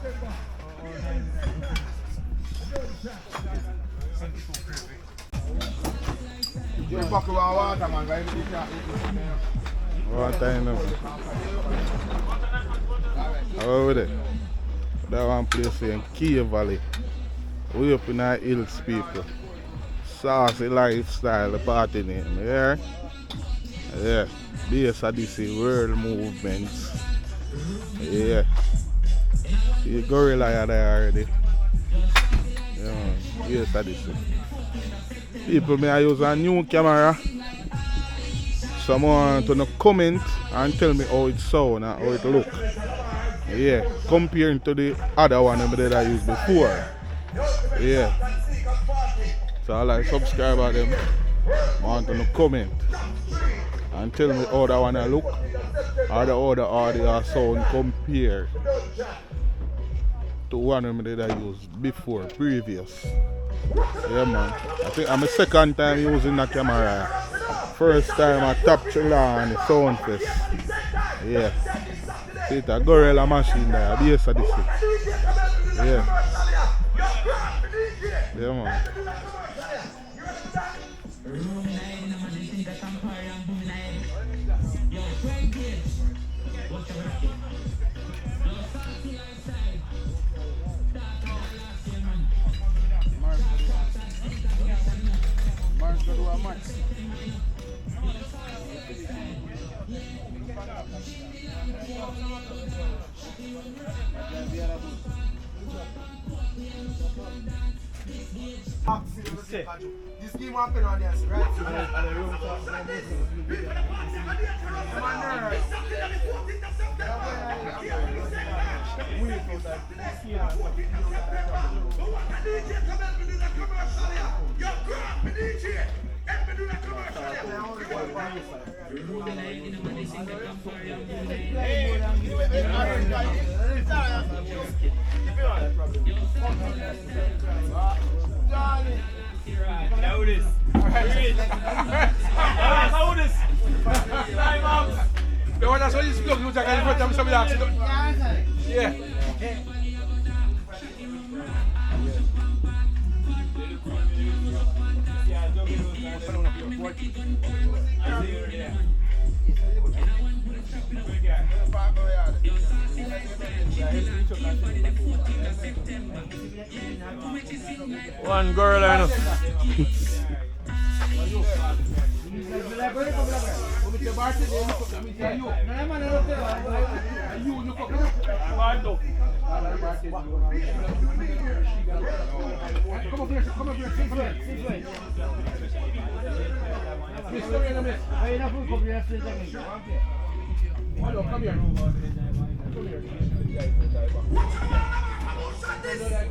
Water in them. How with it? That one place in Key Valley. We up in the hills, people. Saucy lifestyle, the party name, yeah? Yeah. This Odyssey Wurl movements. Yeah. The gorilla are there already. Yeah, yes, Odyssey. People, may I use a new camera. Someone to comment and tell me how it sound and how it look. Yeah, comparing to the other one that I used before. Yeah. So I like subscribe them. Want to comment and tell me how that one I look or the other audio sound compare to one that I used before, previous. Yeah man. I think I'm a second time using that camera. First time I capture on the sound fest. Yeah. See it's a gorilla machine there, base of this thing. Yeah. Yeah man. This game happened on this, right? Notice. Notice. Time out. The one that's what you spoke, you can put them some accident. Yeah. One girl I know.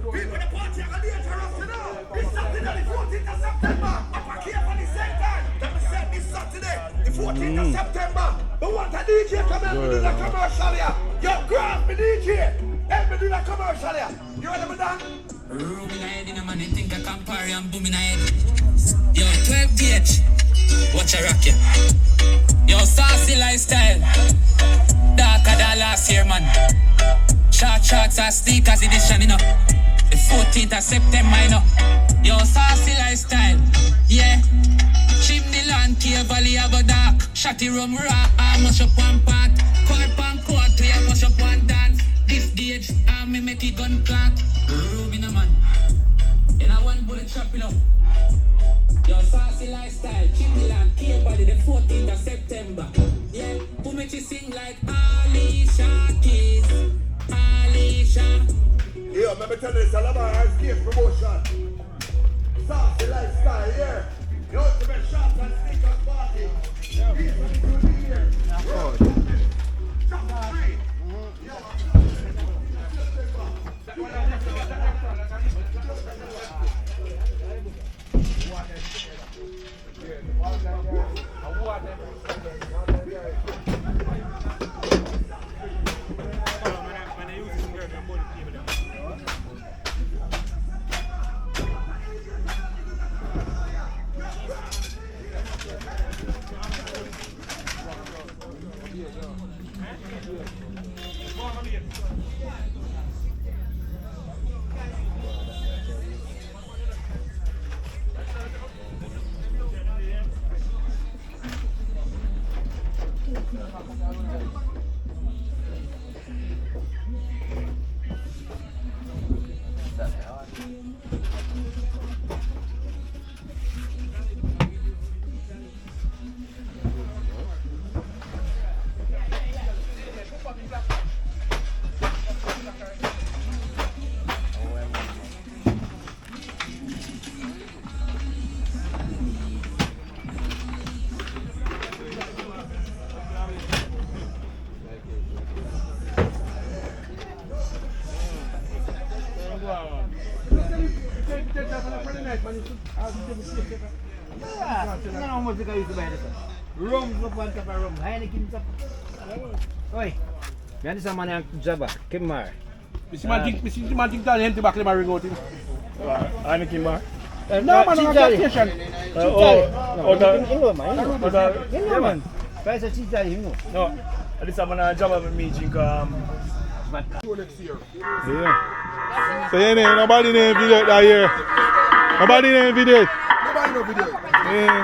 People the party are dangerous now. It's Saturday the 14th of September. If I care for the St.Ann, let me say this Saturday, the 14th of September. But what a DJ come and do the commercial here. Yo, grab me DJ. Help me do the commercial here. You ready for that? Room in head in a man, you think I can parry and boom in head. Yo, 12 gauge. Watch a rock ya. Yo, saucy lifestyle. Darker than last year, man. Short shorts and sneakers edition, you know. The 14th of September, you know. Yo, saucy lifestyle. Yeah. Chimney land, Cave Valley, have a dark. Shotty rum raw, mash up one part. Court and court, play mash up one dance. This gauge, me make it gun clock. Room in a man. In a one bullet chop, you know. Yo, saucy lifestyle, Chimney land, Cave Valley, the 14th of September. Yeah, who make you sing like Alicia Keys? Alicia. Yo, let me tell you this, all about our escape promotion. Saucy lifestyle, yeah. The ultimate shot and sneakers party. Yeah, I don't know how much I used to buy this. Rum, up on top of rum. Heineken up. Oi, yan isa man yang Jabba, Kimar. Misi manting tali henti bakle marigotin. Ano Kimar? No, man, ang gas station. Ino man. Price of cheese mo. No, ali sama na Java meeting ka. Yeah. So yeah, nobody name video that year. Nobody name video. Nobody know video. Yeah.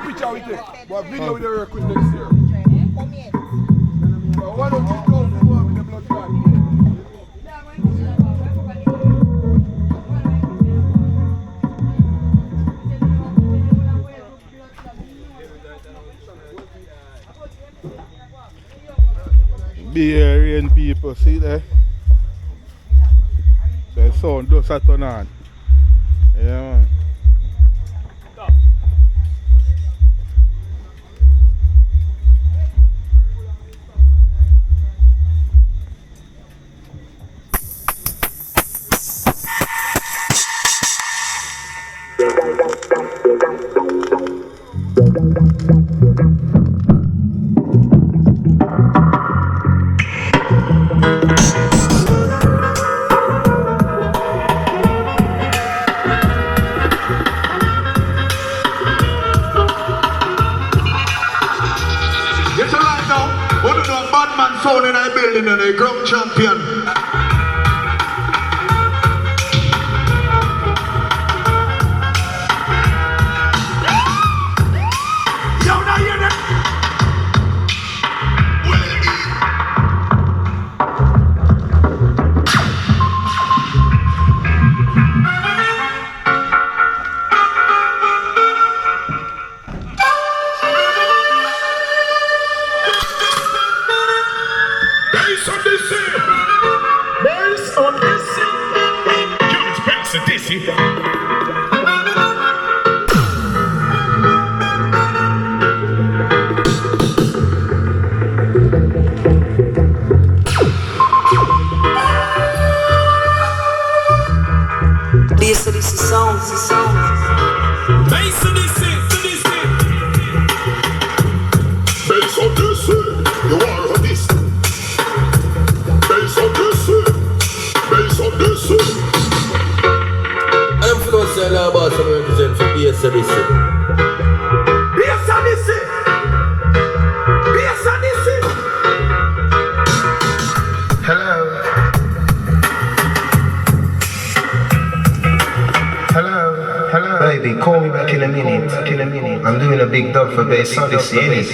Picture with it. But video with the record next year. But why don't you go for with the blood clot? Bahrain people, see there? The sound just a turn on. Yeah, man. Sound in a building and a ground champion. Yo, now hear that? Baby, call me back in a minute. I'm doing a big dub for bass Odyssey, innit?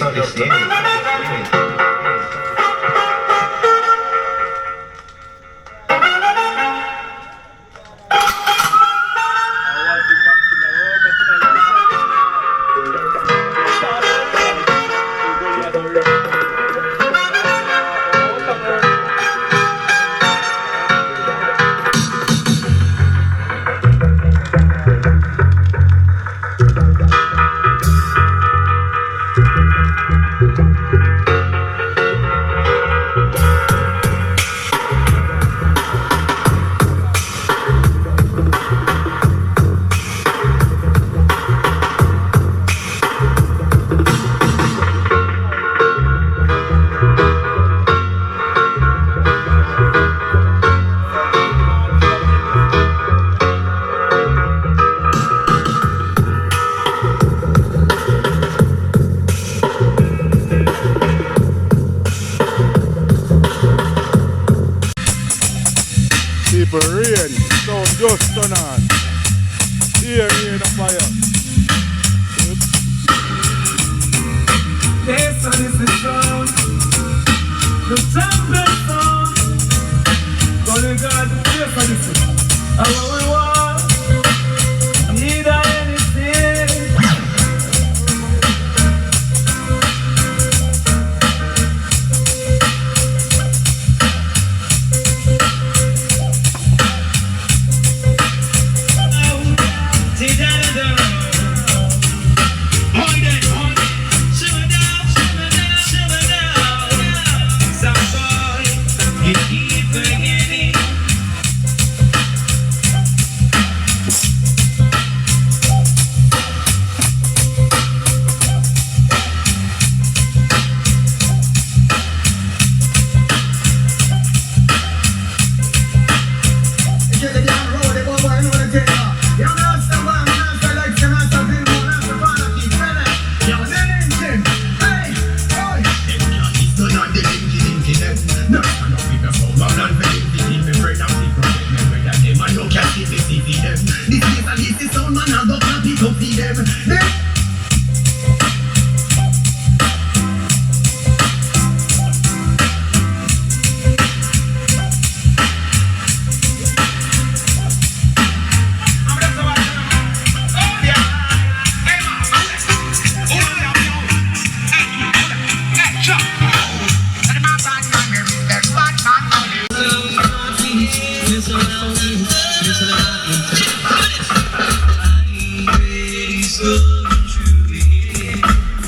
Rain, sound just turn on. Here, rain of fire. Yes, and this is sound. The champion sound. Calling God, yes, and this is. I want, need anything.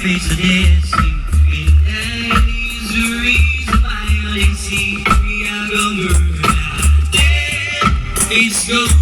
face of this. And that is the reason why I didn't see we are gonna murder. Yeah, it's going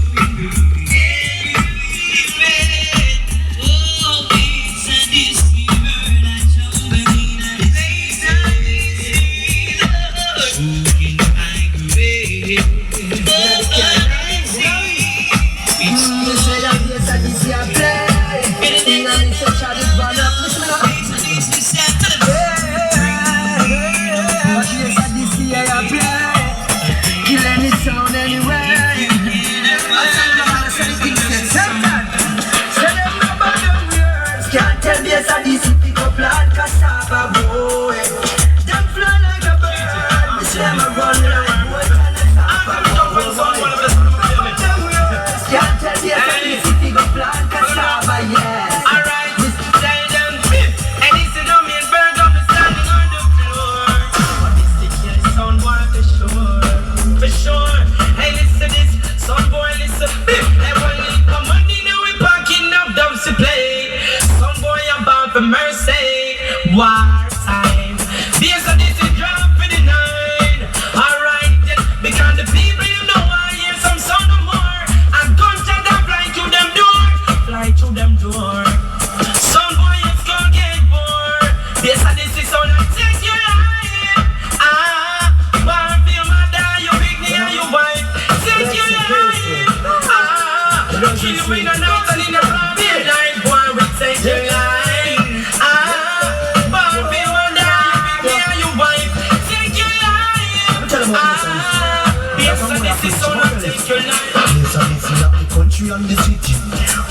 on the city.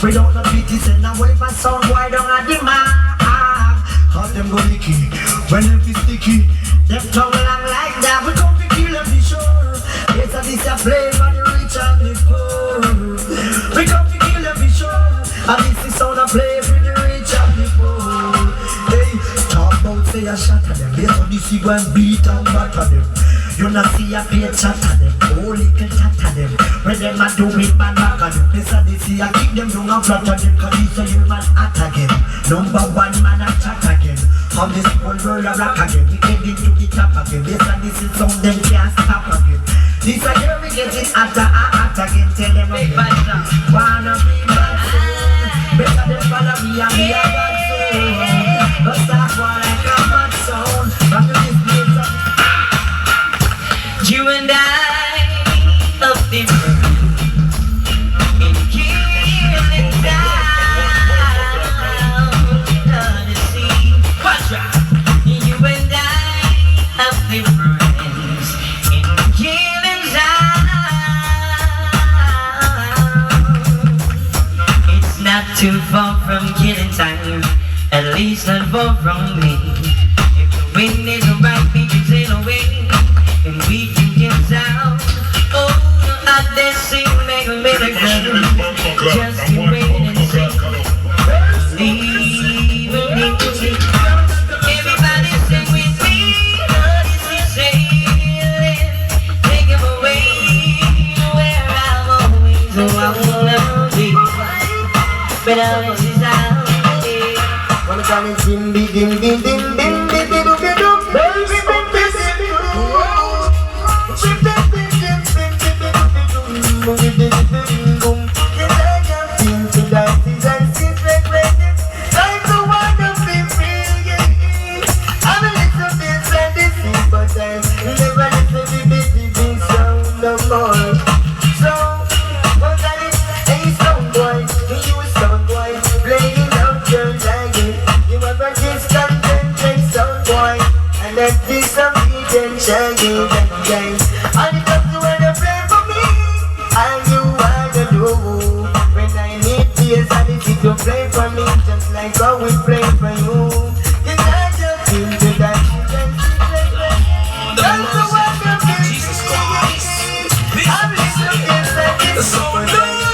Without the pity, send a wave and sound wide on a demand. How them go licky, when them be sticky. Them tongue along like that, we come to kill them be sure. Yes, this a play for the rich and the poor. We come to kill them be sure. And this is sound a play for the rich and the poor. Hey, talk about say a shot at them. Yes, this is go and beat and batter them. You not see a pay chat at them, oh little chat at them. When them a do it, man back at them. This a this I keep them down and flat at them. Cause this a human at again. Number one man a chat again. How this whole world a rock again. We get into the top again. This a this is sound them can't stop again. This a year we get it after again. Tell them a better wanna be bad soon. Better than follow me and me a bad soon. But stop one like a mad sound. Back to this place of you and I up different in killing down Odyssey. Quadra. You and I up different in killing down. It's not too far from killing time, at least not far from me. If the wind is right, we can sail away. And we can get down. Oh, Odyssey, make a little girl. Just to wait and see. Leave it. Everybody sing with me. Odyssey sailing. Take him away to where I'm always. Oh, I wanna be. But Odyssey's out here. Wanna come and sing, ding, ding, ding, ding, ding, ding, ding, ding, ding. Play for me just like how we play for you. It's not just into that you can see. That's the way you feel. Jesus Christ. It's so nice.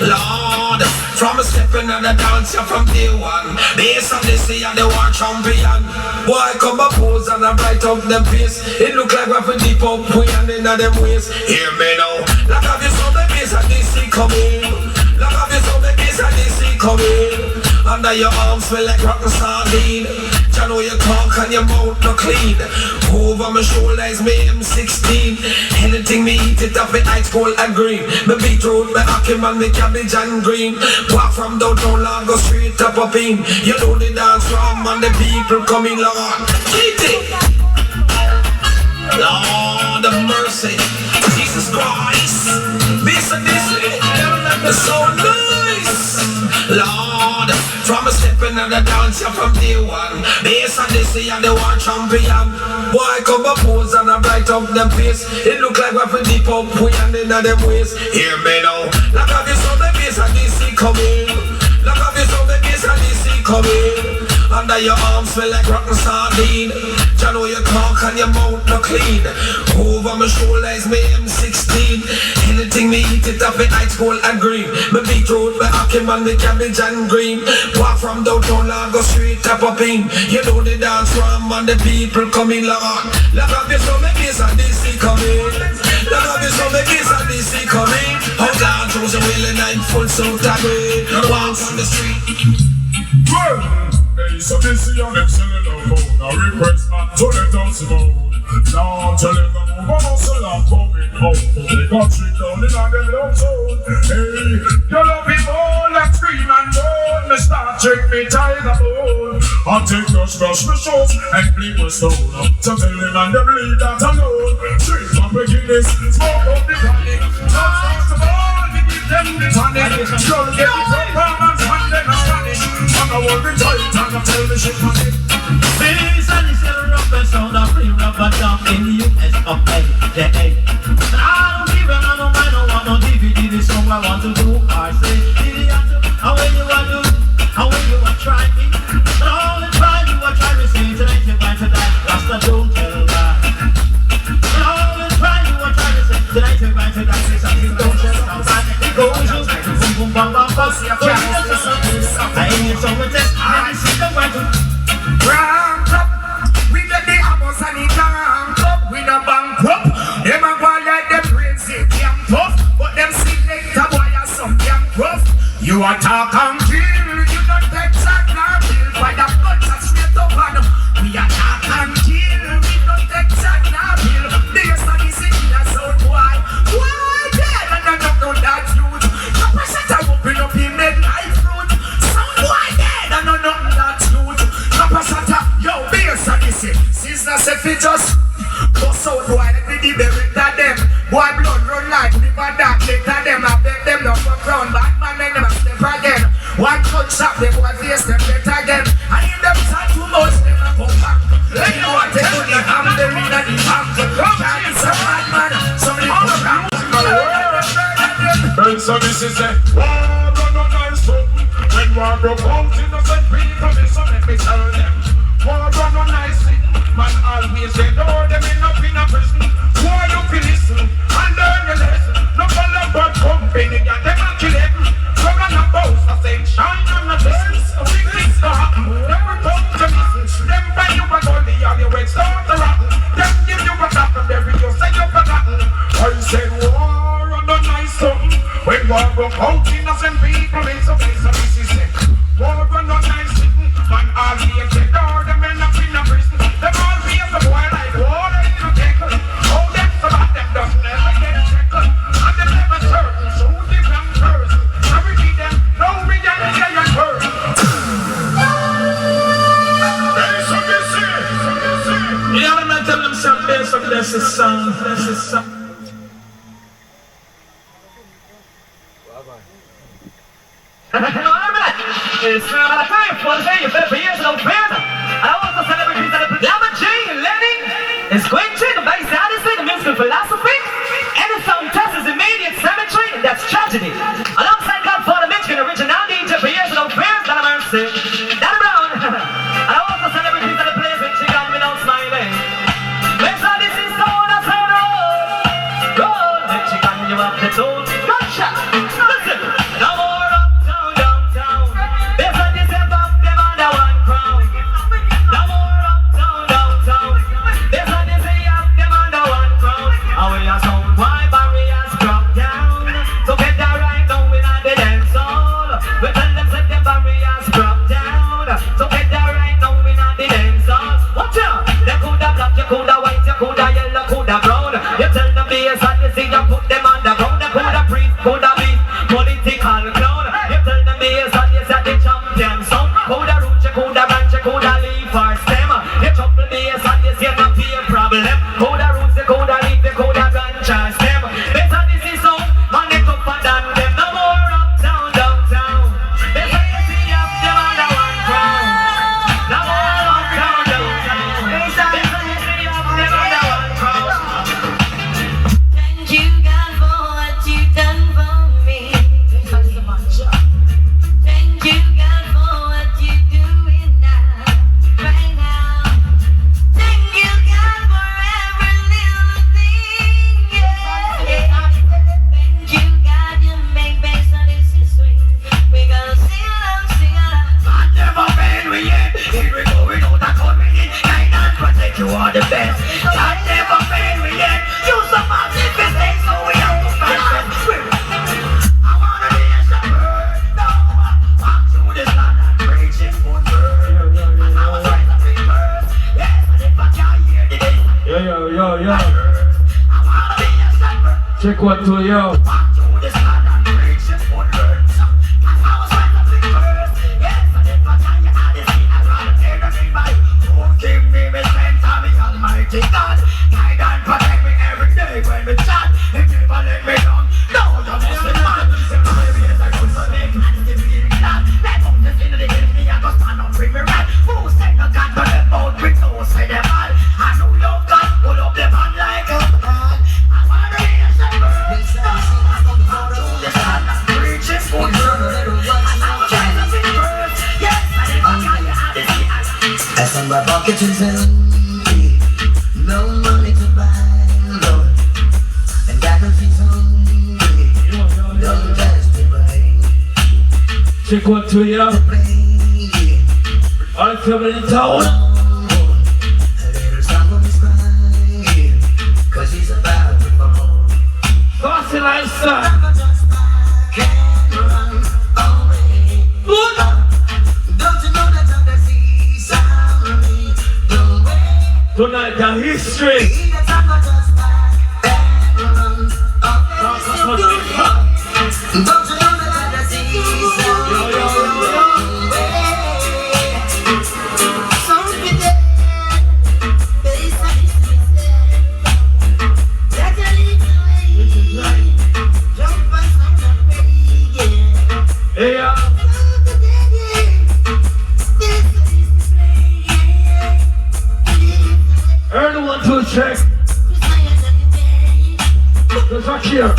Lord, from a stepping on the dance, you're from day one. Based on this, you're the war champion. Boy, come a pose and I bright up them face. It look like we're for deep up, we and in them ways. Hear me now. Like have you saw the bass and this coming. Like have you saw the bass and this coming. Under your arms smell like rotten sardine. You know you talk and your mouth no clean. Over my shoulder is me M16. Anything me eat it up with ice cold and green. Me beetroot, me ackman, me cabbage and green. Walk from downtown, go straight up a beam. You know the dance from and the people coming along. Eat it! Lord of mercy, Jesus Christ. This and this, it's so nice. Lord, from a stepping on the dance, you're from day one. This and this, you're the one champion. Boy, come up pose and I bright up them face. It look like we're for deep up, we and in them ways. Hear me now, look at this on the base and this see coming. Look at this on the base and this see coming. Under your arms smell like rotten sardine. You know you talk and your mouth no clean. Over my shoulder is me M16. Anything me eat it up with ice cold and green. Me beetroot, me ackman, me cabbage and green. Walk from downtown and go straight up a beam. You know the dance from and the people coming along. Look at this on the case and this see coming. Look at this on the case and this see coming. How God chose a wheel and I'm full so tired. Walks on the street. Hey, so this is your next little phone. I request not to let us go. Now to let them move on, so I'm coming home. They got trick down in on them love zone. Hey, you love me more like scream and moan. Me start check me tiger bone. I take your brush my shoes and bleed my stone. To tell them and them leave that alone. Drink from beginnings, smoke up the panic. Touch the ball, we give them the tonic. Girl, get the performance and then I vanish. And I want the tight and I tell the shit on it. This and this is a rubber sound of free rubber down in the US of A. But I don't give a man, no man, no want no DVD. This song I want to do, I say, how when you want to, how when you are trying. But all the time you are trying to say, tonight you're going to die, Rasta don't tell that. But all the time you are trying to say, tonight you're going to die, say something don't tell that. It goes you, boom boom bam bam bam, I ain't so much test, I see the way to Ramp up, we get the apples and it ramp up. We no bankrupt, them a go like them crazy, damn tough. But them select a boy as some damn rough. You attack and kill, you don't take shot nor kill. By the guns are straight up on them. We attack and kill, we don't take shot nor kill. This and this in the south, why dead? And I don't know that truth. The person that open up he made life fruit. Some boy dead, and I don't know that truth. Capacata, yo, bass and this it. Sister say fi just bust out boy, let me the berry to them. Boy blood run like river that later them. I beg them not for crown, bad man make them a step again. One cut shot, them boy face them better again. And if them start too much, them a come back. Let you want to do the ham, the ring and the back. Can't be so bad man, somebody come back. So this is a war on a nice foot. When war broke out, innocent people, so let me tell them. War on a nice thing, man always say, door them in up in a prison. War you can listen and learn your lesson. No follow but company, and them a kill them. Come on a boss, I say, shine on the business. We can start, never come to listen. Them buy you a goalie, all your way start to rattle. Them give you a tap and every you say you're forgotten. I said war on a nice something. When war broke out, innocent people in some place of this is it. War on a nice sitting, man all here check door, them men up in a prison. Them all be as a boy like water in a tickle. Oh, them so bad, them doesn't ever get tickled. And them never certain, so different person. Every day them, no reality and person. There's some this here, some this here. You know, I'm telling them some bass of this is sound, this is sound. It's not a time for the day, you better be years old fan. I want to celebrate that Pajama G and Lenny is going to the base Odyssey, the musical philosophy, and the song test is immediate cemetery, and that's tragedy. Alongside Godfather Michigan, original DJ for years old fans, that I'm mercy. Danny Brown. And I want to celebrate that plays when she got me down smiling. Base Odyssey, stone, I said, roll. Roll, when she got you up the tone. Gotcha. Listen, no more. There's Check 1, 2, yo. Give me the strength of the Almighty God. Guide and protect me every day when we chat. He never let me down. No, you must be mad. Maybe it's a good for me. And it's giving me that. Like on the scene of the enemy, I go stand up with me right. Who said no God to the boat with no say them all. I know your God pull up the man like a ball. I want to be a shepherd. I'm to the sun. Preaching good word. And I'm trying to be first. Yes, and if I can, you have it. As on my pocket is empty, no money to buy, Lord, and that will be hungry, don't testify. Check 1, 2, yo. All coming in town. A little song of his crying, 'cause he's about to fall. Saucy lifestyle. Can't run away. Don't you know that I'm the sea, sorry, don't wait. Tonight, the history. Don't you know that I'm the sea, sorry, don't wait. Something there, there is a history that I lead the way. Jump and sound and pray, yeah. Hey, yo. Early 1, 2, check. Let's rock here.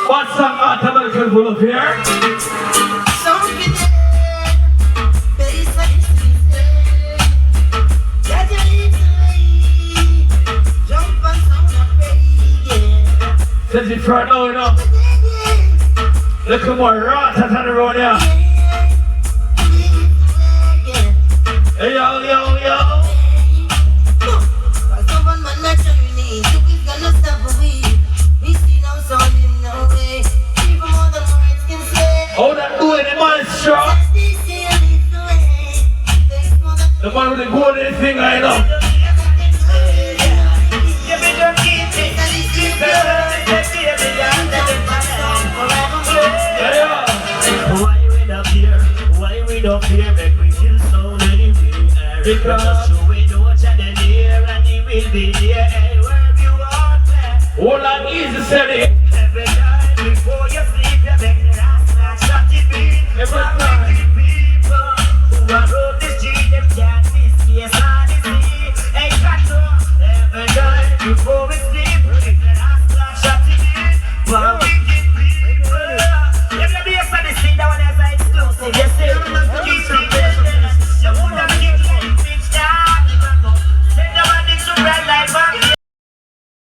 What's up, American full of here? Says it right now, you know. Look at more rats on the road here. Hey, yo, yo, yo. Oh, that doing the monster. The man with the golden thing, I know. Why we not here? Why we not here? Make we feel so anywhere. Because we know each other here and he will be here. And where you are there. Hold on, easy, steady.